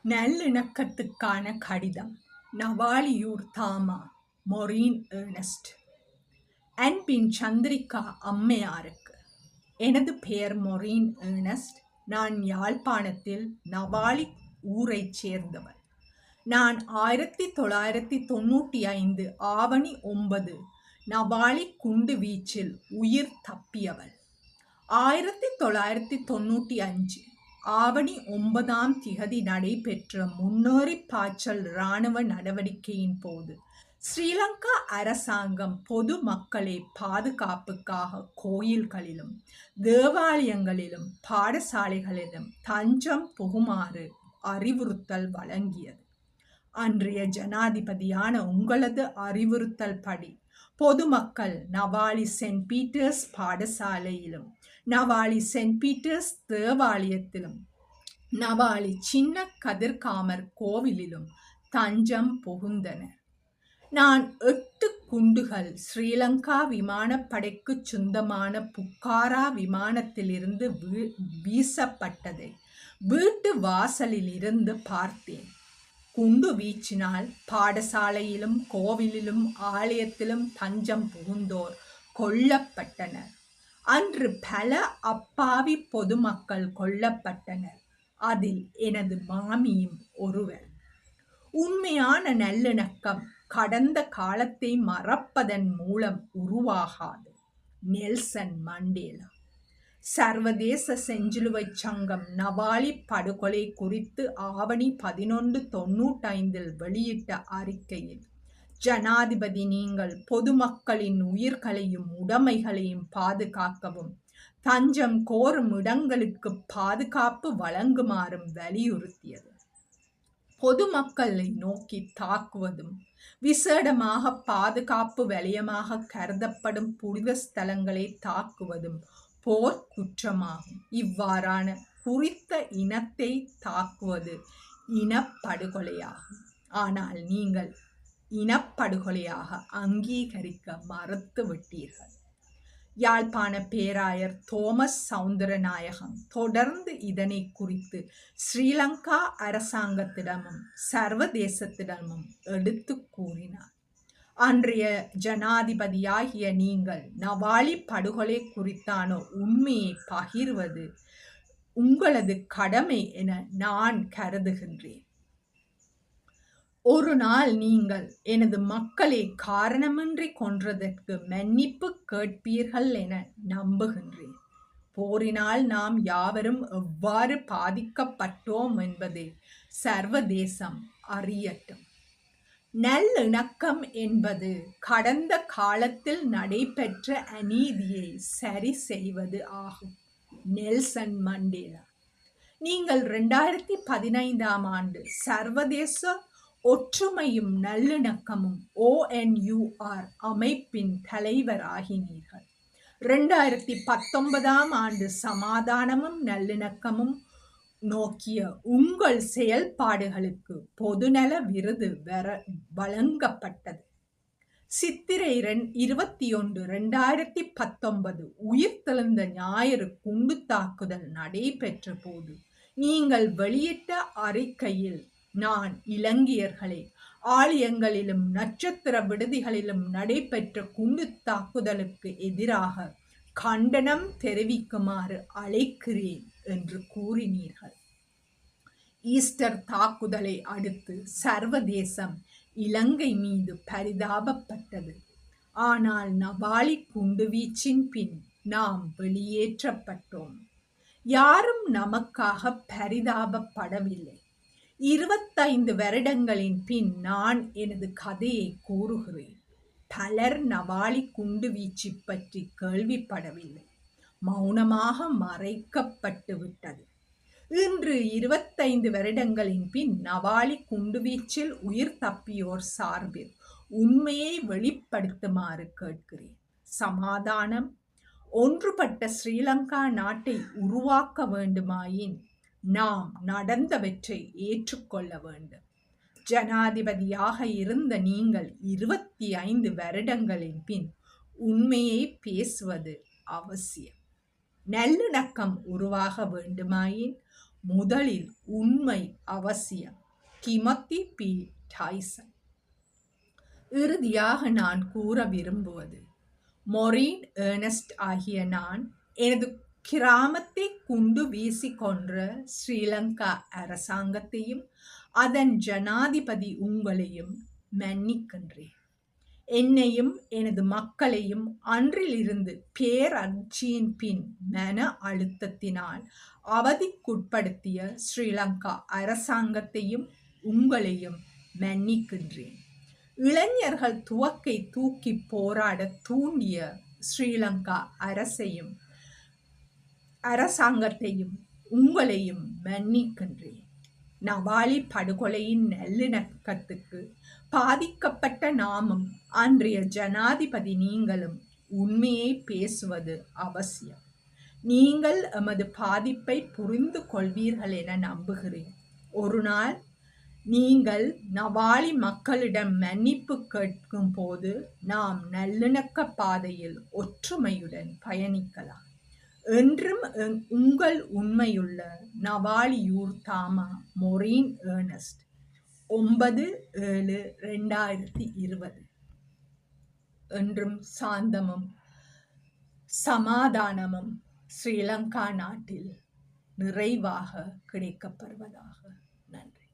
நல்லிணக்கத்துக்கான கடிதம். நவாலியூர் தாமா, மொரீன் ஏர்னஸ்ட். அன்பின் சந்திரிகா அம்மையாருக்கு. எனது பெயர் மொரீன் ஏர்னஸ்ட். நான் யாழ்ப்பாணத்தில் நவாலி ஊரைச் சேர்ந்தவர். நான் 1995 ஆவணி 9 நவாலி குண்டு வீச்சில் உயிர் தப்பியவள். 1995 ஆவணி 9 நடைபெற்ற முன்னேறி பாய்ச்சல் இராணுவ நடவடிக்கையின் போது ஸ்ரீலங்கா அரசாங்கம் பொது மக்களை பாதுகாப்புக்காக கோயில்களிலும் தேவாலயங்களிலும் பாடசாலைகளிலும் தஞ்சம் புகுமாறு அறிவுறுத்தல் வழங்கியது. அன்றைய ஜனாதிபதியான உங்களது அறிவுறுத்தல் படி பொதுமக்கள் நவாலி சென்ட் பீட்டர்ஸ் பாடசாலையிலும் நவாலி சென்ட் பீட்டர்ஸ் தேவாலயத்திலும் நவாலி சின்ன கதிர்காமர் கோவிலிலும் தஞ்சம் புகுந்தனர். நான் 8 குண்டுகள் ஸ்ரீலங்கா விமானப்படைக்கு சொந்தமான புக்காரா விமானத்திலிருந்து வீசப்பட்டதை வீட்டு வாசலில் இருந்து பார்த்தேன். குண்டு வீச்சினால் பாடசாலையிலும் கோவிலிலும் ஆலயத்திலும் தஞ்சம் புகுந்தோர் கொல்லப்பட்டனர். அன்று பல அப்பாவி பொதுமக்கள் கொல்லப்பட்டனர். அதில் எனது மாமியும் ஒருவர். உண்மையான நல்லிணக்கம் கடந்த காலத்தை மறப்பதன் மூலம் உருவாகாது. Nelson Mandela. சர்வதேச செஞ்சிலுவை சங்கம் நவாலி படுகொலை குறித்து ஆவணி 11/95 வெளியிட்ட அறிக்கையில், ஜனாதிபதி நீங்கள் பொதுமக்களின் உயிர்களையும் உடைமைகளையும் பாதுகாக்கவும் தஞ்சம் கோரும் இடங்களுக்கு பாதுகாப்பு வழங்குமாறும் வலியுறுத்தியது. பொதுமக்களை நோக்கி தாக்குவதும் விசேடமாக பாதுகாப்பு வலயமாக கருதப்படும் புனித ஸ்தலங்களை தாக்குவதும் போர் குற்றமாகும். இவ்வாறான குறித்த இனத்தை தாக்குவது இனப்படுகொலையாகும். ஆனால் நீங்கள் இனப்படுகொலையாக அங்கீகரிக்க மறுத்துவிட்டீர்கள். யாழ்ப்பாண பேராயர் தோமஸ் சவுந்தரநாயகம் தொடர்ந்து இதனை குறித்து ஸ்ரீலங்கா அரசாங்கத்திடமும் சர்வதேசத்திடமும் எடுத்து கூறினார். அன்றைய ஜனாதிபதியாகிய நீங்கள் நவாலி படுகொலை குறித்தான உண்மையை பகிர்வது உங்களது கடமை என நான் கருதுகின்றேன். ஒரு நாள் நீங்கள் எனது மக்களை காரணமின்றி கொன்றதற்கு மன்னிப்பு கேட்பீர்கள் என நம்புகின்றேன். போரினால் நாம் யாவரும் எவ்வாறு பாதிக்கப்பட்டோம் என்பதை சர்வதேசம் அறியட்டும். நல்லிணக்கம் என்பது கடந்த காலத்தில் நடைபெற்ற அநீதியை சரி செய்வது ஆகும். Nelson Mandela. நீங்கள் 2015 சர்வதேச ஒற்றுமையும் நல்லிணக்கமும் ONUR அமைப்பின் தலைவராகினீர்கள். 2019 சமாதானமும் நல்லிணக்கமும் நோக்கிய உங்கள் செயல்பாடுகளுக்கு பொதுநல விருது வழங்கப்பட்டது. சித்திரை 21, 2019 உயிர்த்தெழுந்த ஞாயிறு குண்டு தாக்குதல் நடைபெற்ற போது நீங்கள் வெளியிட்ட அறிக்கையில், நான் இலங்கையர்களை ஆலயங்களிலும் நட்சத்திர விடுதிகளிலும் நடைபெற்ற குண்டு தாக்குதலுக்கு எதிராக கண்டனம் தெரிவிக்குமாறு அழைக்கிறேன் என்று கூறினீர்கள். ஈஸ்டர் தாக்குதலை அடுத்து சர்வதேசம் இலங்கை மீது பரிதாபப்பட்டது. ஆனால் நவாலி குண்டுவீச்சின் பின் நாம் வெளியேற்றப்பட்டோம். யாரும் நமக்காக பரிதாபப்படவில்லை. 25 வருடங்களின் பின் நான் எனது கதையை கூறுகிறேன். பலர் நவாலி குண்டுவீச்சு பற்றி கேள்விப்படவில்லை. மௌனமாக மறைக்கப்பட்டு விட்டது. இன்று 25 வருடங்களின் பின் நவாலி குண்டுவீச்சில் உயிர் தப்பியோர் சார்பில் உண்மையை வெளிப்படுத்துமாறு கேட்கிறேன். சமாதானம், ஒன்றுபட்ட ஸ்ரீலங்கா நாட்டை உருவாக்க வேண்டுமாயின் நாம் நடந்தவற்றை ஏற்றுக்கொள்ள வேண்டும். ஜனாதிபதியாக இருந்த நீங்கள் 25 வருடங்களின் பின் உண்மையை பேசுவது அவசியம். நல்லிணக்கம் உருவாக வேண்டுமாயின் முதலில் உண்மை அவசியம். கிமத்தி பி. டைசன். இறுதியாக நான் கூற விரும்புவது, மொரீன் ஏர்னஸ்ட் ஆகிய நான் எனது கிராமத்தை குண்டு வீசி கொன்ற ஸ்ரீலங்கா அரசாங்கத்தையும் அதன் ஜனாதிபதி உங்களையும் மன்னிக்கின்றேன். என்னையும் எனது மக்களையும் அன்றிலிருந்து பேரதிர்ச்சியின் பின் மன அழுத்தத்தினால் அவதிக்குட்படுத்திய ஸ்ரீலங்கா அரசாங்கத்தையும் உங்களையும் மன்னிக்கின்றேன். இளைஞர்கள் துவக்கை தூக்கி போராட தூண்டிய ஸ்ரீலங்கா அரசாங்கத்தையும் உங்களையும் மன்னிக்கின்றேன். நவாலி படுகொலையின் நல்லிணக்கத்துக்கு பாதிக்கப்பட்ட நாமும் அன்றைய ஜனாதிபதி நீங்களும் உண்மையை பேசுவது அவசியம். நீங்கள் எமது பாதிப்பை புரிந்து கொள்வீர்கள் என நம்புகிறேன். ஒரு நாள் நீங்கள் நவாலி மக்களிடம் மன்னிப்பு கேட்கும் போது நாம் நல்லிணக்க பாதையில் ஒற்றுமையுடன் பயணிக்கலாம். என்றும் உங்கள் உண்மையுள்ள நவாலியூர் தாமா மொரீன் ஏர்னஸ்ட். 9/7/2020. என்றும் சாந்தமும் சமாதானமும் ஸ்ரீலங்கா நாட்டில் நிறைவாக கிடைக்கப்பெறுவதாக. நன்றி.